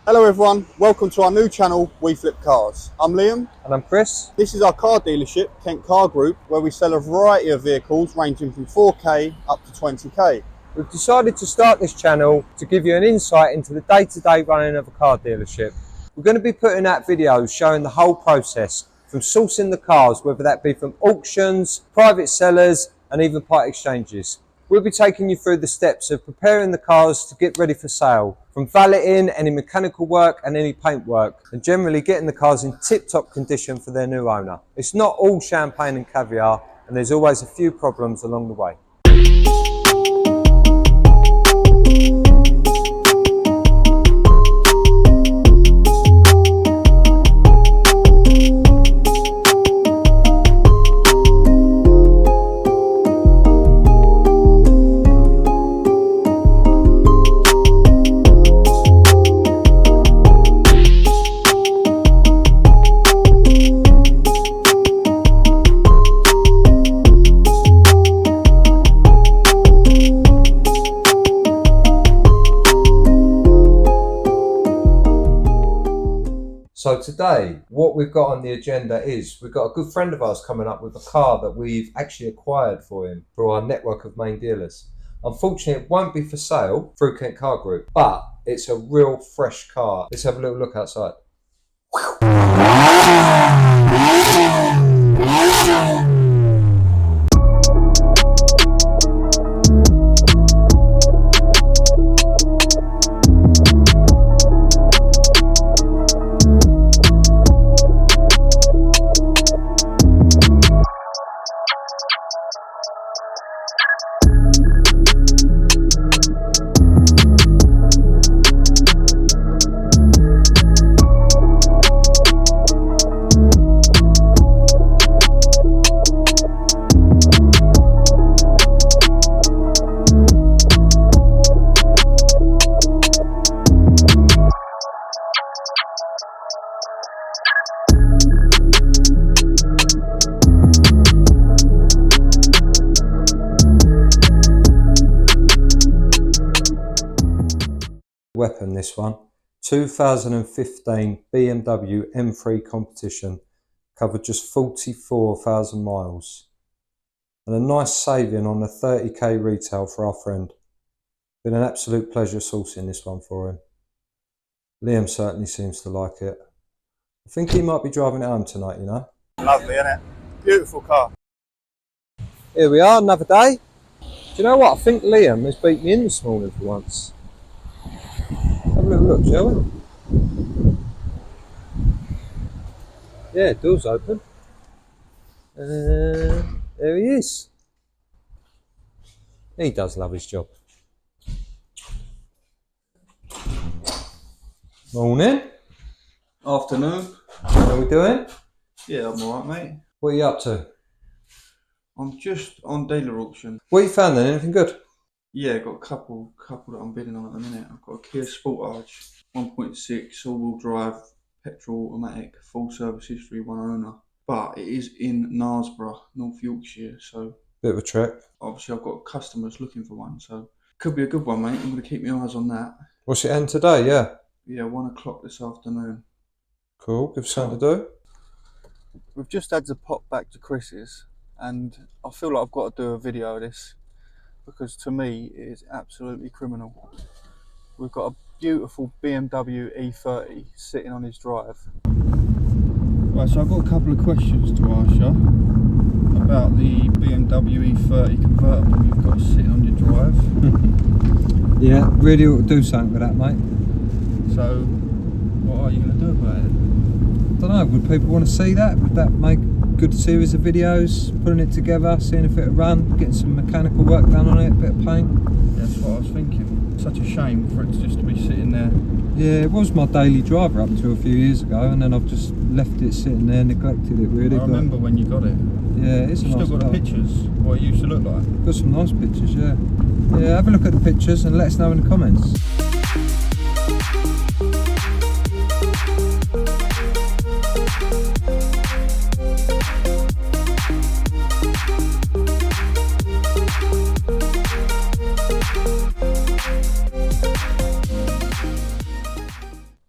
Hello everyone, welcome to our new channel, We Flip Cars. I'm Liam. And I'm Chris. This is our car dealership, Kent Car Group, where we sell a variety of vehicles ranging from 4K up to 20K. We've decided to start this channel to give you an insight into the day-to-day running of a car dealership. We're going to be putting out videos showing the whole process, from sourcing the cars, whether that be from auctions, private sellers, and even part exchanges. We'll be taking you through the steps of preparing the cars to get ready for sale, from valeting, any mechanical work and any paint work, and generally getting the cars in tip-top condition for their new owner. It's not all champagne and caviar, and there's always a few problems along the way. So today, what we've got on the agenda is, we've got a good friend of ours coming up with a car that we've actually acquired for him through our network of main dealers. Unfortunately, it won't be for sale through Kent Car Group, but it's a real fresh car. Let's have a little look outside. Weapon, this one, 2015 BMW M3 Competition, covered just 44,000 miles, and a nice saving on the 30k retail for our friend. Been an absolute pleasure sourcing this one for him. Liam certainly seems to like it. I think he might be driving it home tonight, you know. Lovely, isn't it? Beautiful car. Here we are, another day. Do you know what? I think Liam has beat me in this morning for once. Have a little look, shall we? Yeah, door's open. There he is. He does love his job. Morning. Afternoon. How are we doing? Yeah, I'm alright, mate. What are you up to? I'm just on dealer auction. What you found then? Anything good? Yeah, got a couple that I'm bidding on at the minute. I've got a KIA Sportage, 1.6, all-wheel drive, petrol automatic, full service history, one owner. But it is in Knaresborough, North Yorkshire, so Bit of a trek. obviously I've got customers looking for one, so could be a good one, mate. I'm going to keep my eyes on that. What's it end today? Yeah. Yeah, 1 o'clock this afternoon. Cool. Give us something to do. We've just had to pop back to Chris's, and I feel like I've got to do a video of this, because to me it is absolutely criminal. We've got a beautiful BMW E30 sitting on his drive. Right, so I've got a couple of questions to ask you about the BMW E30 convertible you've got sitting on your drive. Yeah, really ought to do something with that, mate. So, what are you going to do about it? I don't know, would people want to see that? Would that make a good series of videos, putting it together, seeing if it'll run, getting some mechanical work done on it, a bit of paint? That's what I was thinking. Such a shame for it just to be sitting there. Yeah, it was my daily driver up until a few years ago, and then I've just left it sitting there, neglected it really. I remember when you got it. Yeah, it's you nice. Still got the pictures, what it used to look like. Got some nice pictures, yeah. Yeah, have a look at the pictures and let us know in the comments.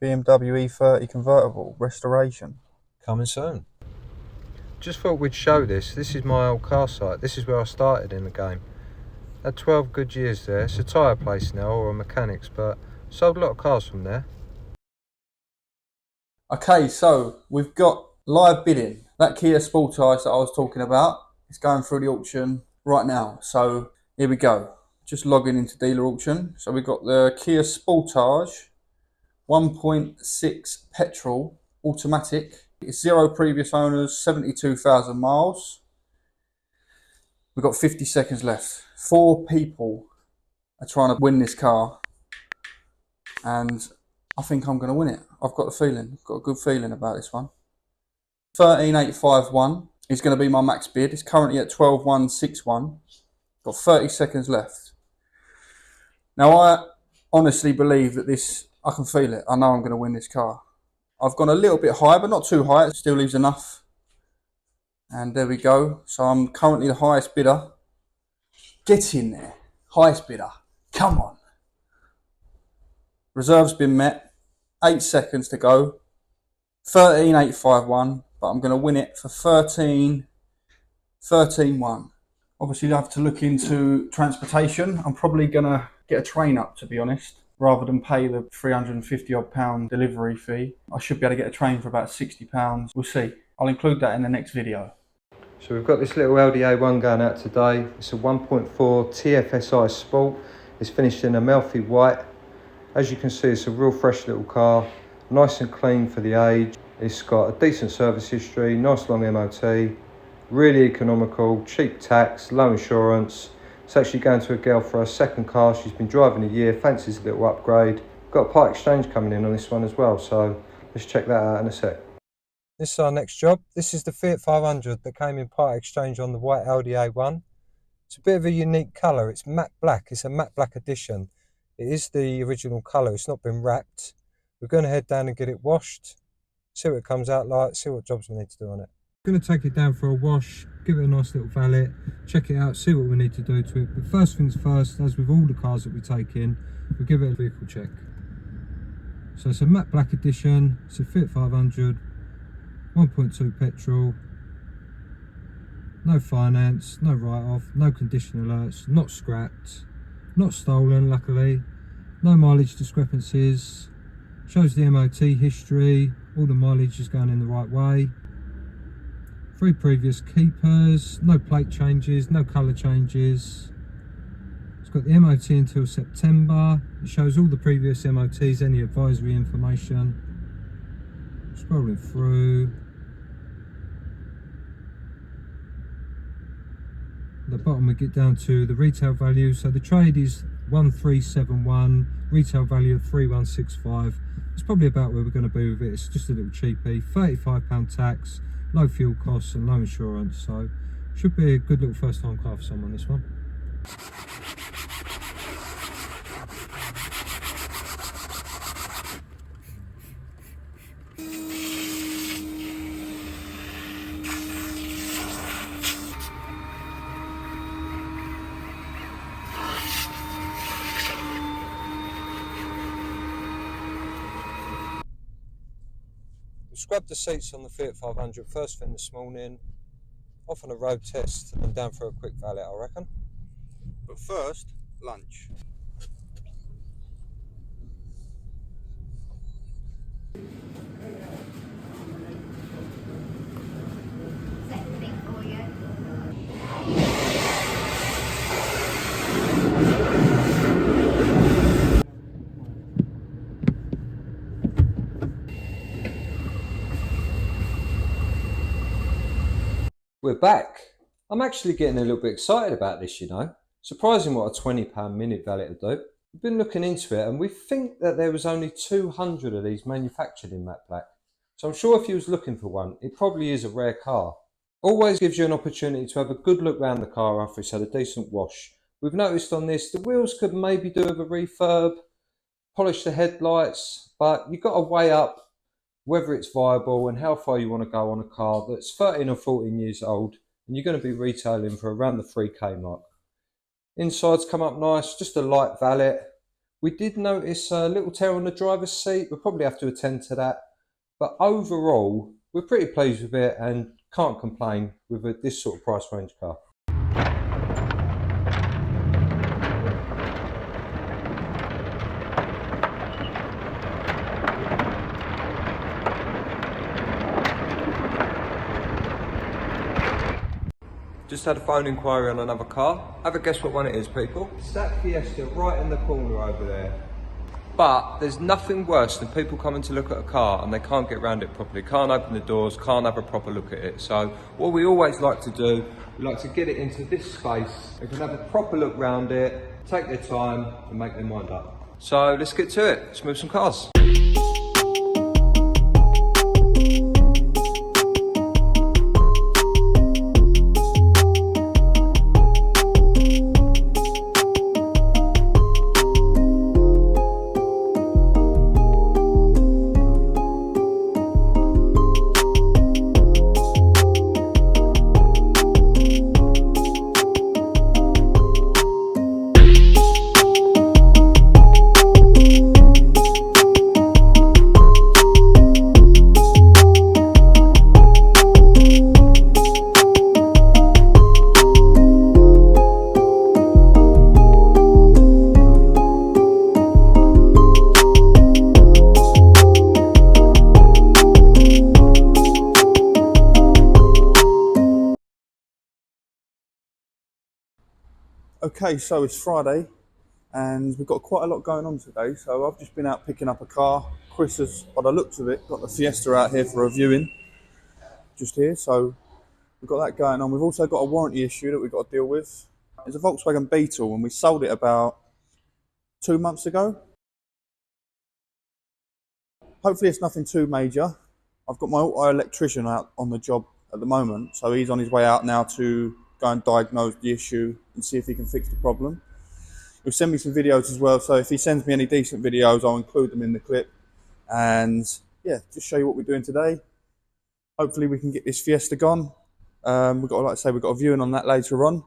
BMW E30 convertible restoration. Coming soon. Just thought we'd show this. This is my old car site. This is where I started in the game. Had 12 good years there. It's a tyre place now, or a mechanics, but sold a lot of cars from there. Okay, so we've got live bidding. That Kia Sportage that I was talking about is going through the auction right now. So here we go. Just logging into dealer auction. So we've got the Kia Sportage 1.6 petrol automatic. It's 0 previous owners, 72,000 miles. We've got 50 seconds left. 4 people are trying to win this car, and I think I'm going to win it. I've got a feeling. I've got a good feeling about this one. 13,851 is going to be my max bid. It's currently at 12,161. Got 30 seconds left. Now I honestly believe that I can feel it. I know I'm going to win this car. I've gone a little bit high, but not too high. It still leaves enough. And there we go. So I'm currently the highest bidder. Get in there. Highest bidder. Come on. Reserve's been met. 8 seconds to go. 13,851. But I'm going to win it for 13,1. Obviously, I have to look into transportation. I'm probably going to get a train up, to be honest, rather than pay the £350 delivery fee. I should be able to get a train for about £60. We'll see. I'll include that in the next video. So we've got this little LDA1 going out today. It's a 1.4 TFSI Sport. It's finished in Amalfi white. As you can see, it's a real fresh little car, nice and clean for the age. It's got a decent service history, nice long MOT, really economical, cheap tax, low insurance. It's actually going to a girl for her second car. She's been driving a year, fancies a little upgrade. Got a part exchange coming in on this one as well, so let's check that out in a sec. This is our next job. This is the Fiat 500 that came in part exchange on the white LDA1. It's a bit of a unique colour. It's matte black. It's a matte black edition. It is the original colour. It's not been wrapped. We're going to head down and get it washed, see what it comes out like, see what jobs we need to do on it. Going to take it down for a wash, give it a nice little valet, check it out, see what we need to do to it. But first things first, as with all the cars that we take in, we give it a vehicle check. So it's a matte black edition. It's a Fiat 500. 1.2 petrol, no finance, no write-off, no condition alerts, not scrapped, not stolen luckily, no mileage discrepancies, shows the MOT history, all the mileage is going in the right way, 3 previous keepers, no plate changes, no colour changes. It's got the MOT until September. It shows all the previous MOTs, any advisory information. Scrolling through. At the bottom we get down to the retail value. So the trade is 1371, retail value of 3165. It's probably about where we're going to be with it. It's just a little cheapie. £35 tax, low fuel costs and low insurance. So should be a good little first time car for someone, this one. Scrubbed the seats on the Fiat 500 first thing this morning, off on a road test and down for a quick valet, I reckon. But first, lunch. We're back. I'm actually getting a little bit excited about this, you know. Surprising what a £20 minute valet will do. We've been looking into it and we think that there was only 200 of these manufactured in matte black. So I'm sure if you was looking for one, it probably is a rare car. Always gives you an opportunity to have a good look around the car after it's had a decent wash. We've noticed on this, the wheels could maybe do with a refurb, polish the headlights, but you've got to weigh up whether it's viable and how far you want to go on a car that's 13 or 14 years old and you're going to be retailing for around the 3k mark. Inside's come up nice, just a light valet. We did notice a little tear on the driver's seat. We'll probably have to attend to that. But overall, we're pretty pleased with it and can't complain with this sort of price range car. Just had a phone inquiry on another car. Have a guess what one it is, people. It's that Fiesta right in the corner over there. But there's nothing worse than people coming to look at a car and they can't get around it properly, can't open the doors, can't have a proper look at it. So what we always like to do, we like to get it into this space, they can have a proper look around it, take their time and make their mind up. So let's get to it, let's move some cars. Okay, so it's Friday and we've got quite a lot going on today. So I've just been out picking up a car. Chris has, by the looks of it, got the Fiesta out here for a viewing just here. So we've got that going on. We've also got a warranty issue that we've got to deal with. It's a Volkswagen Beetle and we sold it about 2 months ago. Hopefully it's nothing too major. I've got my auto electrician out on the job at the moment. So he's on his way out now to go and diagnose the issue and see if he can fix the problem. He'll send me some videos as well, so if he sends me any decent videos, I'll include them in the clip. And yeah, just show you what we're doing today. Hopefully we can get this Fiesta gone. We've got, like I say, we've got a viewing on that later on.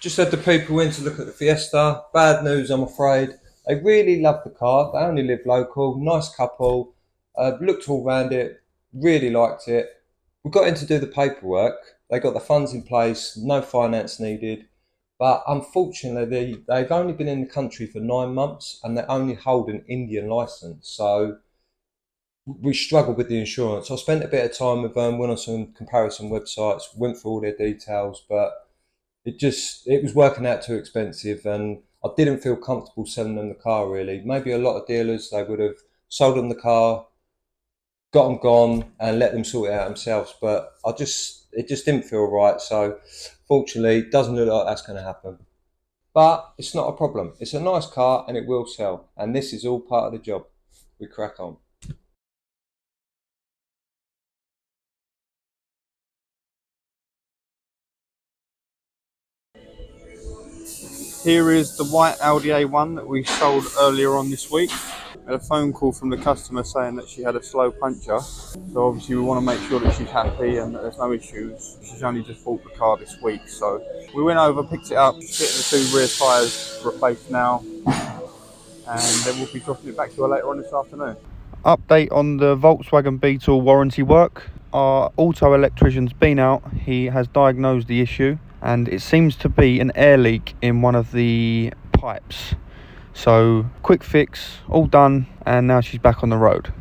Just had the people in to look at the Fiesta. Bad news, I'm afraid. They really loved the car. They only live local, nice couple. Looked all round it, really liked it. We got in to do the paperwork. They got the funds in place, no finance needed. But unfortunately, they've only been in the country for 9 months and they only hold an Indian license. So we struggled with the insurance. I spent a bit of time with them, went on some comparison websites, went through all their details, but it was working out too expensive and I didn't feel comfortable selling them the car really. Maybe a lot of dealers, they would have sold them the car, got them gone and let them sort it out themselves, but it just didn't feel right. So fortunately, it doesn't look like that's going to happen. But it's not a problem. It's a nice car and it will sell. And this is all part of the job. We crack on. Here is the white Audi A1 that we sold earlier on this week. I had a phone call from the customer saying that she had a slow puncture. So obviously we want to make sure that she's happy and that there's no issues. She's only just bought the car this week. So we went over, picked it up, just getting the 2 rear tyres replaced now. And then we'll be dropping it back to her later on this afternoon. Update on the Volkswagen Beetle warranty work. Our auto electrician's been out. He has diagnosed the issue and it seems to be an air leak in one of the pipes. So quick fix, all done, and now she's back on the road.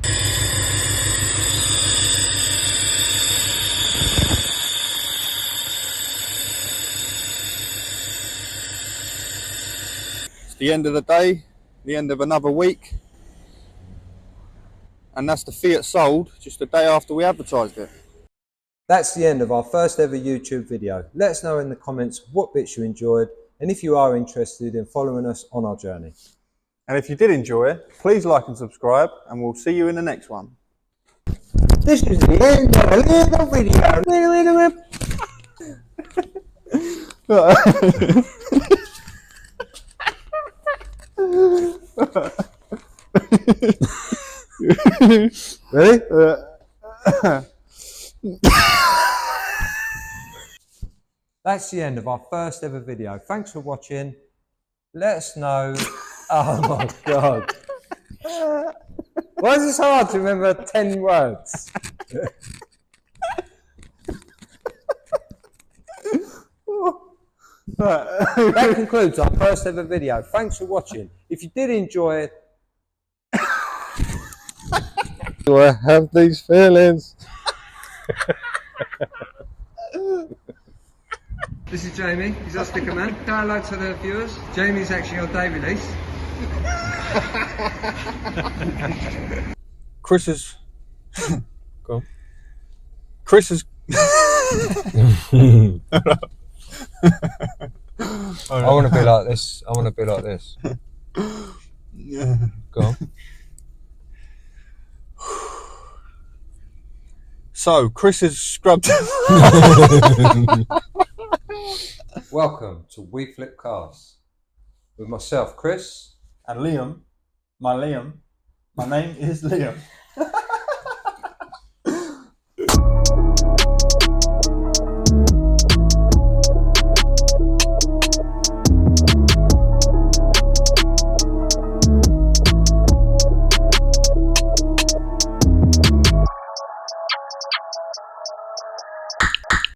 It's the end of the day, the end of another week. And that's the Fiat sold just the day after we advertised it. That's the end of our first ever YouTube video. Let us know in the comments what bits you enjoyed and if you are interested in following us on our journey. And if you did enjoy it, please like and subscribe and we'll see you in the next one. This is the end of a little video. Ready? That's the end of our first ever video. Thanks for watching. Let us know Oh my God. Why is it so hard to remember 10 words? That concludes our first ever video. Thanks for watching. If you did enjoy it, Do I have these feelings? this is Jamie. He's our sticker man. Say hello to the viewers. Jamie's actually our day release. Chris is. Go on. Chris is. I want to be like this. I want to be like this. Go on. So, Chris is scrubbed. Welcome to We Flip Cars with myself, Chris. And Liam. My name is Liam.